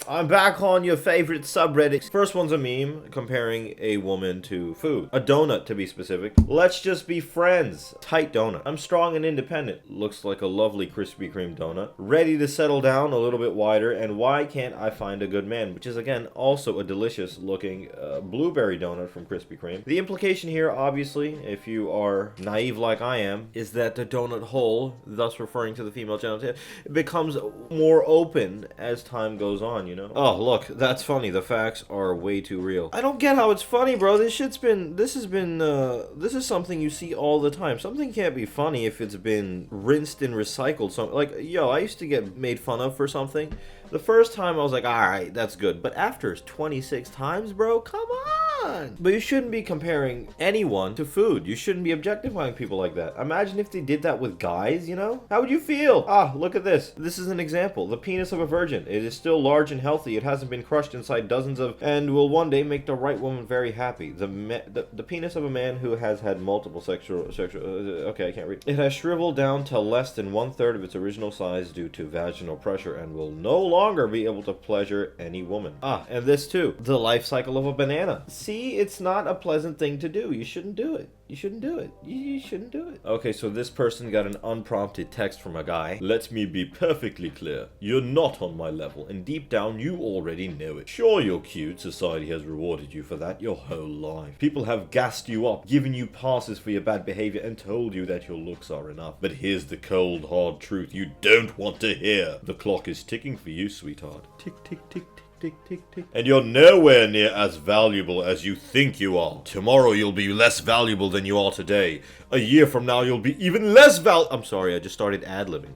I'm back on your favorite subreddit. First one's a meme comparing a woman to food. A donut, to be specific. Let's just be friends. Tight donut. I'm strong and independent. Looks like a lovely Krispy Kreme donut. Ready to settle down a little bit wider, and why can't I find a good man? Which is, again, also a delicious looking blueberry donut from Krispy Kreme. The implication here, obviously, if you are naive like I am, is that the donut hole, thus referring to the female genital, becomes more open as time goes on, you know? Oh, look, that's funny. The facts are way too real. I don't get how it's funny, bro. This is something you see all the time. Something can't be funny if it's been rinsed and recycled. Like, yo, I used to get made fun of for something. The first time I was like, alright, that's good. But after 26 times, bro, come on! But you shouldn't be comparing anyone to food. You shouldn't be objectifying people like that. Imagine if they did that with guys, you know? How would you feel? Ah, look at this. This is an example. The penis of a virgin. It is still large and healthy. It hasn't been crushed inside dozens of, and will one day make the right woman very happy. The penis of a man who has had multiple sexual okay, I can't read. It has shriveled down to less than 1/3 of its original size due to vaginal pressure and will no longer be able to pleasure any woman. Ah, and this too. The life cycle of a banana. See, it's not a pleasant thing to do. You shouldn't do it. You shouldn't do it. You shouldn't do it. Okay, so this person got an unprompted text from a guy. Let me be perfectly clear. You're not on my level, and deep down you already know it. Sure, you're cute. Society has rewarded you for that your whole life. People have gassed you up, given you passes for your bad behavior, and told you that your looks are enough. But here's the cold, hard truth you don't want to hear. The clock is ticking for you, sweetheart. Tick, tick, tick, tick. Tick, tick, tick. And you're nowhere near as valuable as you think you are. Tomorrow you'll be less valuable than you are today. A year from now you'll be even less I'm sorry, I just started ad-libbing.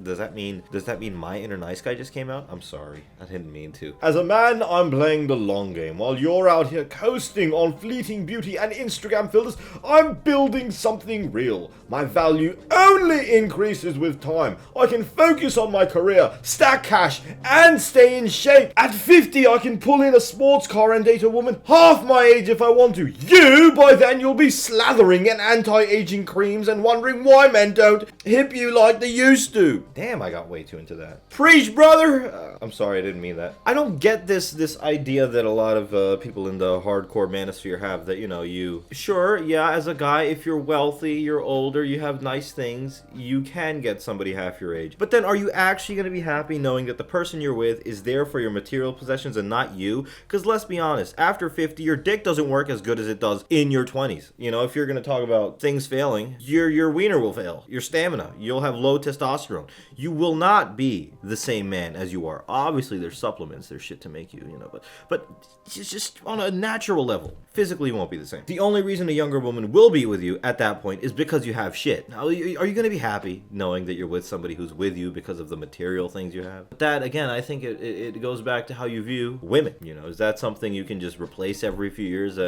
Does that mean my inner nice guy just came out? I'm sorry, I didn't mean to. As a man, I'm playing the long game. While you're out here coasting on fleeting beauty and Instagram filters, I'm building something real. My value only increases with time. I can focus on my career, stack cash, and stay in shape. At 50, I can pull in a sports car and date a woman half my age if I want to. You, by then, you'll be slathering in anti-aging creams and wondering why men don't hip you like they used to. Damn, I got way too into that. Preach, brother! I'm sorry, I didn't mean that. I don't get this idea that a lot of people in the hardcore manosphere have that, you know, sure, yeah, as a guy, if you're wealthy, you're older, you have nice things, you can get somebody half your age. But then are you actually going to be happy knowing that the person you're with is there for your material possessions and not you? Because let's be honest, after 50, your dick doesn't work as good as it does in your 20s. You know, if you're going to talk about things failing, your wiener will fail. Your stamina. You'll have low testosterone. You will not be the same man as you are. Obviously, there's supplements, there's shit to make you, you know, but it's just on a natural level. Physically, you won't be the same. The only reason a younger woman will be with you at that point is because you have shit. Now, are you going to be happy knowing that you're with somebody who's with you because of the material things you have? That, again, I think it goes back to how you view women. You know, is that something you can just replace every few years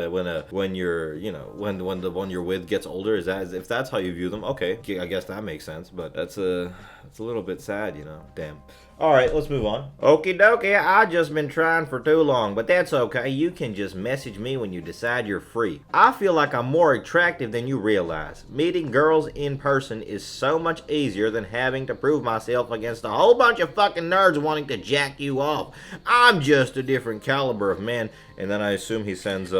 when you're, you know, when the one you're with gets older? If that's how you view them, okay, I guess that makes sense. But it's a little bit sad, you know. Damn. All right, let's move on. Okie dokie, I've just been trying for too long, but that's okay. You can just message me when you decide you're free. I feel like I'm more attractive than you realize. Meeting girls in person is so much easier than having to prove myself against a whole bunch of fucking nerds wanting to jack you off. I'm just a different caliber of man. And then I assume he sends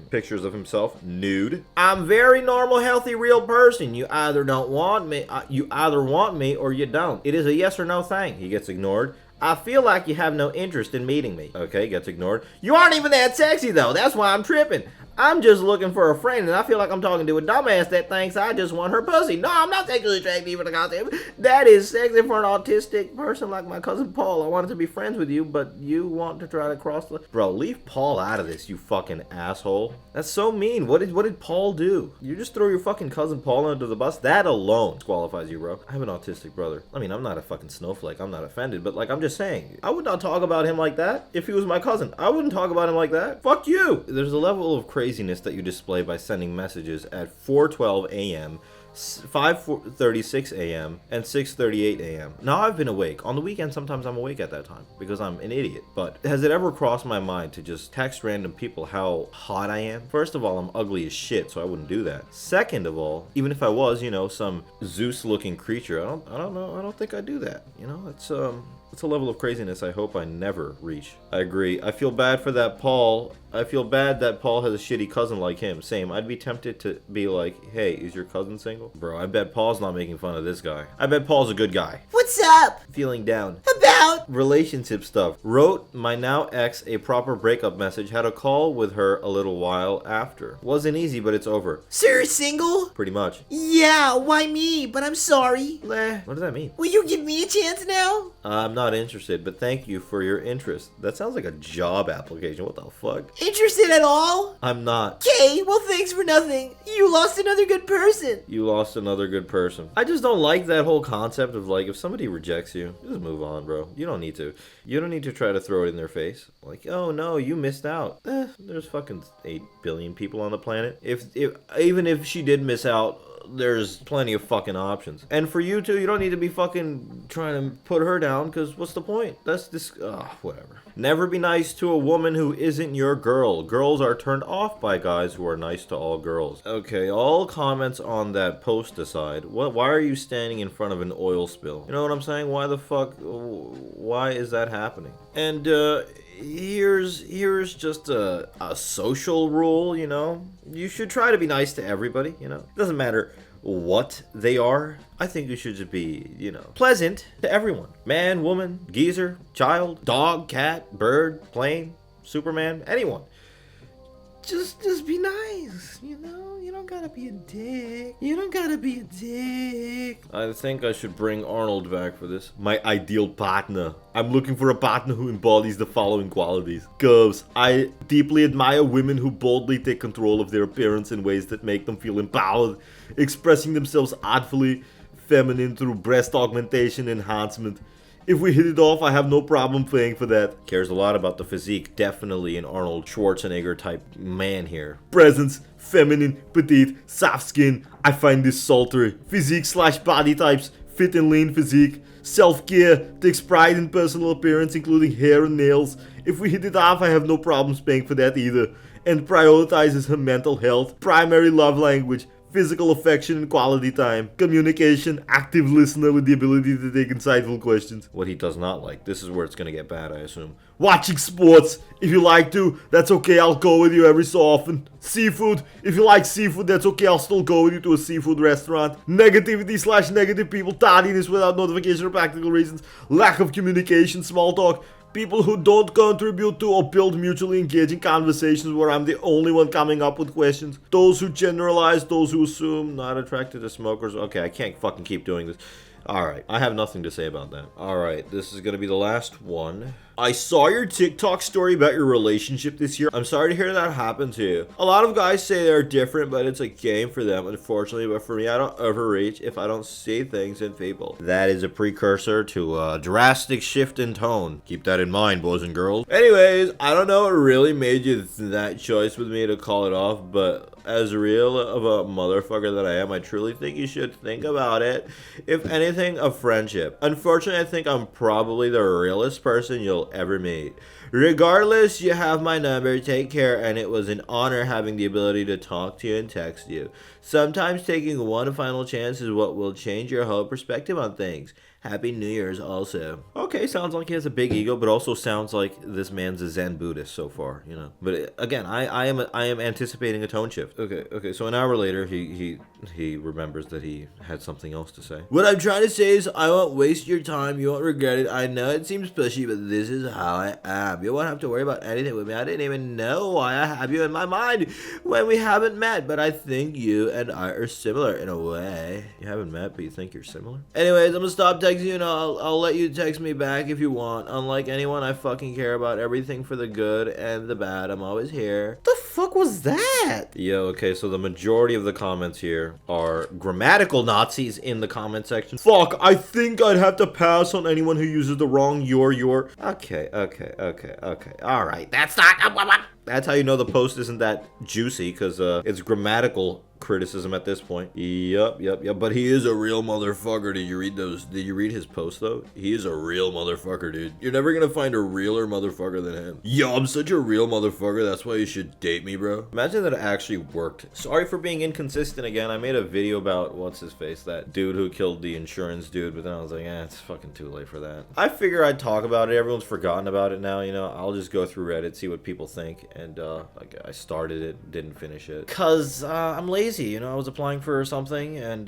pictures of himself nude. I'm very normal, healthy, real person. You either want me or you don't. It is a yes or no thing. He gets ignored. I feel like you have no interest in meeting me. Okay, gets ignored. You aren't even that sexy though. That's why I'm tripping. I'm just looking for a friend, and I feel like I'm talking to a dumbass that thinks I just want her pussy. No, I'm not sexually attracted for the concept. That is sexy for an autistic person like my cousin Paul. I wanted to be friends with you, but you want to try to cross the... Bro, leave Paul out of this, you fucking asshole. That's so mean. What did Paul do? You just throw your fucking cousin Paul under the bus? That alone disqualifies you, bro. I have an autistic brother. I mean, I'm not a fucking snowflake. I'm not offended, but, like, I'm just saying. I would not talk about him like that if he was my cousin. I wouldn't talk about him like that. Fuck you. There's a level of craziness that you display by sending messages at 4:12 a.m., 5:36 a.m., and 6:38 a.m. Now, I've been awake. On the weekend, sometimes I'm awake at that time because I'm an idiot. But has it ever crossed my mind to just text random people how hot I am? First of all, I'm ugly as shit, so I wouldn't do that. Second of all, even if I was, you know, some Zeus-looking creature, I don't know. I don't think I'd do that. You know, it's It's a level of craziness I hope I never reach. I agree. I feel bad for that Paul. I feel bad that Paul has a shitty cousin like him. Same. I'd be tempted to be like, hey, is your cousin single? Bro, I bet Paul's not making fun of this guy. I bet Paul's a good guy. What's up? Feeling down. About? Relationship stuff. Wrote my now ex a proper breakup message. Had a call with her a little while after. Wasn't easy, but it's over. So you're single? Pretty much. Yeah, why me? But I'm sorry. What does that mean? Will you give me a chance now? I'm not interested, but thank you for your interest. That sounds like a job application. What the fuck? Interested at all? I'm not. Okay, well thanks for nothing. You lost another good person. You lost another good person. I just don't like that whole concept of like, if somebody rejects you, just move on, bro. You don't need to. You don't need to try to throw it in their face. Like, oh no, you missed out. There's fucking 8 billion people on the planet. Even if she did miss out, there's plenty of fucking options. And for you too, you don't need to be fucking trying to put her down, because what's the point? That's this, whatever. Never be nice to a woman who isn't your girl. Girls are turned off by guys who are nice to all girls. Okay, all comments on that post aside, why are you standing in front of an oil spill? You know what I'm saying? Why the fuck, why is that happening? And, here's just a social rule, you know? You should try to be nice to everybody, you know? It doesn't matter what they are. I think you should just be, you know, pleasant to everyone. Man, woman, geezer, child, dog, cat, bird, plane, Superman, anyone. Just be nice, you know? You don't gotta be a dick. You don't gotta be a dick. I think I should bring Arnold back for this. My ideal partner. I'm looking for a partner who embodies the following qualities. Girls, I deeply admire women who boldly take control of their appearance in ways that make them feel empowered, expressing themselves artfully feminine through breast augmentation enhancement. If we hit it off, I have no problem paying for that. Cares a lot about the physique. Definitely an Arnold Schwarzenegger type man here. Presence, feminine, petite, soft skin. I find this sultry. Physique / body types, fit and lean physique. Self-care, takes pride in personal appearance including hair and nails. If we hit it off, I have no problems paying for that either. And prioritizes her mental health. Primary love language. Physical affection and quality time. Communication, active listener with the ability to take insightful questions. What he does not like. This is where it's gonna get bad, I assume. Watching sports. If you like to, that's okay, I'll go with you every so often. Seafood. If you like seafood, that's okay, I'll still go with you to a seafood restaurant. Negativity / negative people. Tardiness without notification or practical reasons. Lack of communication, small talk. People who don't contribute to or build mutually engaging conversations where I'm the only one coming up with questions. Those who generalize, those who assume, not attracted to smokers. Okay, I can't fucking keep doing this. Alright, I have nothing to say about that. Alright, this is gonna be the last one. I saw your TikTok story about your relationship this year. I'm sorry to hear that happened to you. A lot of guys say they're different, but it's a game for them, unfortunately. But for me, I don't overreach if I don't see things in people. That is a precursor to a drastic shift in tone. Keep that in mind, boys and girls. Anyways, I don't know what really made you that choice with me to call it off, but as real of a motherfucker that I am, I truly think you should think about it. If anything, a friendship. Unfortunately, I think I'm probably the realest person you'll ever meet. Regardless, you have my number, take care, and it was an honor having the ability to talk to you and text you. Sometimes taking one final chance is what will change your whole perspective on things. Happy New Year's also. Okay, sounds like he has a big ego, but also sounds like this man's a Zen Buddhist so far, you know. But again, I am anticipating a tone shift. Okay, so an hour later, he remembers that he had something else to say. What I'm trying to say is I won't waste your time, you won't regret it. I know it seems pushy, but this is how I am. You won't have to worry about anything with me. I didn't even know why I have you in my mind when we haven't met, but I think you and I are similar in a way. You haven't met, but you think you're similar? Anyways, I'm gonna stop texting you, and I'll let you text me back if you want. Unlike anyone, I fucking care about everything for the good and the bad. I'm always here. The fuck was that? Yo, okay, so the majority of the comments here are grammatical Nazis in the comment section. Fuck, I think I'd have to pass on anyone who uses the wrong your. Okay. Alright, that's not... That's how you know the post isn't that juicy, because it's grammatical criticism at this point. Yep. But he is a real motherfucker. Did you read those? Did you read his post though? He is a real motherfucker, dude. You're never gonna find a realer motherfucker than him. Yo, I'm such a real motherfucker. That's why you should date me, bro. Imagine that it actually worked. Sorry for being inconsistent again. I made a video about what's his face, that dude who killed the insurance dude, but then I was like, it's fucking too late for that. I figure I'd talk about it. Everyone's forgotten about it now, you know. I'll just go through Reddit, see what people think, and I started it, didn't finish it, cause I'm lazy, you know. I was applying for something and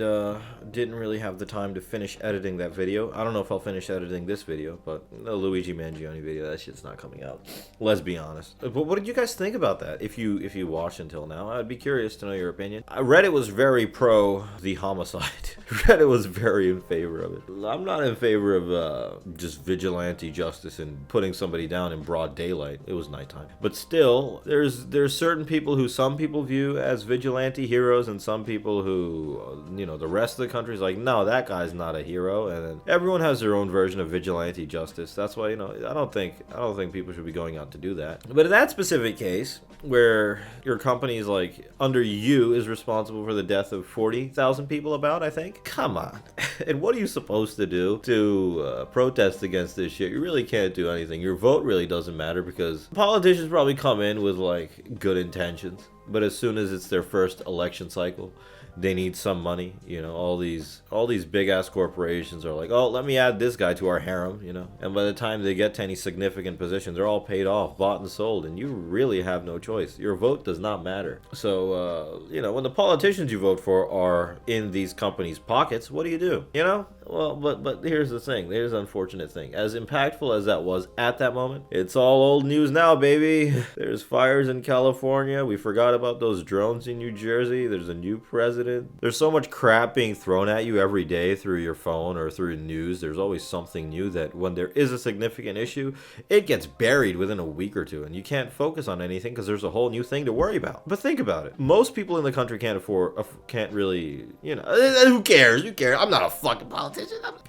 didn't really have the time to finish editing that video. I don't know if I'll finish editing this video, but the Luigi Mangione video, that shit's not coming out. Let's be honest. But what did you guys think about that? If you watched until now, I'd be curious to know your opinion. Reddit was very pro the homicide. Reddit was very in favor of it. I'm not in favor of just vigilante justice and putting somebody down in broad daylight. It was nighttime. But still, there's certain people who some people view as vigilante heroes, and some people who, you know, the rest of the country is like, no, that guy's not a hero. And then everyone has their own version of vigilante justice. That's why, you know, I don't think people should be going out to do that. But in that specific case, where your company is like, under you is responsible for the death of 40,000 people about, I think. Come on. And what are you supposed to do to protest against this shit? You really can't do anything. Your vote really doesn't matter, because politicians probably come in with like good intentions, but as soon as it's their first election cycle, they need some money, you know. All these big ass corporations are like, oh, let me add this guy to our harem, you know. And by the time they get to any significant position, they're all paid off, bought and sold, and you really have no choice. Your vote does not matter. So, you know, when the politicians you vote for are in these companies' pockets, what do? You know? Well, but here's the thing. Here's the unfortunate thing. As impactful as that was at that moment, it's all old news now, baby. There's fires in California. We forgot about those drones in New Jersey. There's a new president. There's so much crap being thrown at you every day through your phone or through news. There's always something new that when there is a significant issue, it gets buried within a week or two, and you can't focus on anything because there's a whole new thing to worry about. But think about it. Most people in the country can't really, you know, who cares? I'm not a fucking politician.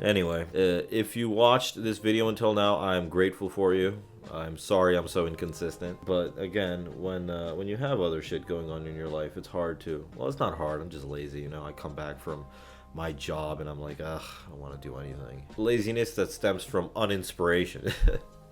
Anyway, if you watched this video until now, I'm grateful for you. I'm sorry I'm so inconsistent, but again, when you have other shit going on in your life, it's hard to, well, it's not hard, I'm just lazy, you know. I come back from my job and I'm like, ugh, I don't want to do anything. Laziness that stems from uninspiration.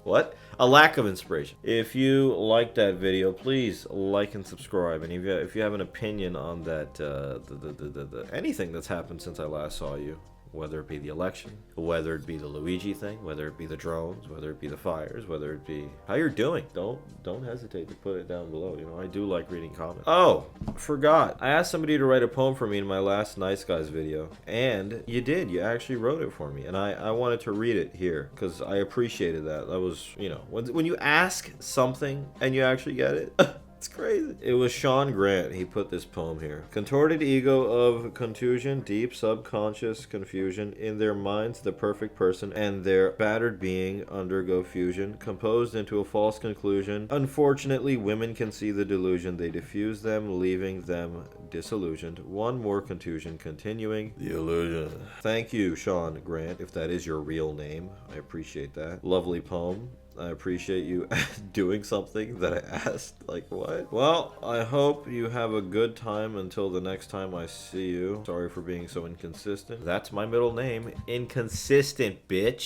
What? A lack of inspiration. If you liked that video, please like and subscribe. And if you have an opinion on that, anything that's happened since I last saw you, whether it be the election, whether it be the Luigi thing, whether it be the drones, whether it be the fires, whether it be how you're doing, don't hesitate to put it down below. You know, I do like reading comments. Oh, forgot. I asked somebody to write a poem for me in my last Nice Guys video, and you did. You actually wrote it for me, and I wanted to read it here because I appreciated that. That was, you know, when you ask something and you actually get it. It's crazy. It was Sean Grant. He put this poem here. Contorted ego of contusion, deep subconscious confusion. In their minds, the perfect person and their battered being undergo fusion, composed into a false conclusion. Unfortunately, women can see the delusion. They diffuse them, leaving them disillusioned. One more contusion, continuing the illusion. Thank you, Sean Grant, if that is your real name. I appreciate that. Lovely poem. I appreciate you doing something that I asked. Like, what? Well, I hope you have a good time until the next time I see you. Sorry for being so inconsistent. That's my middle name. Inconsistent, bitch.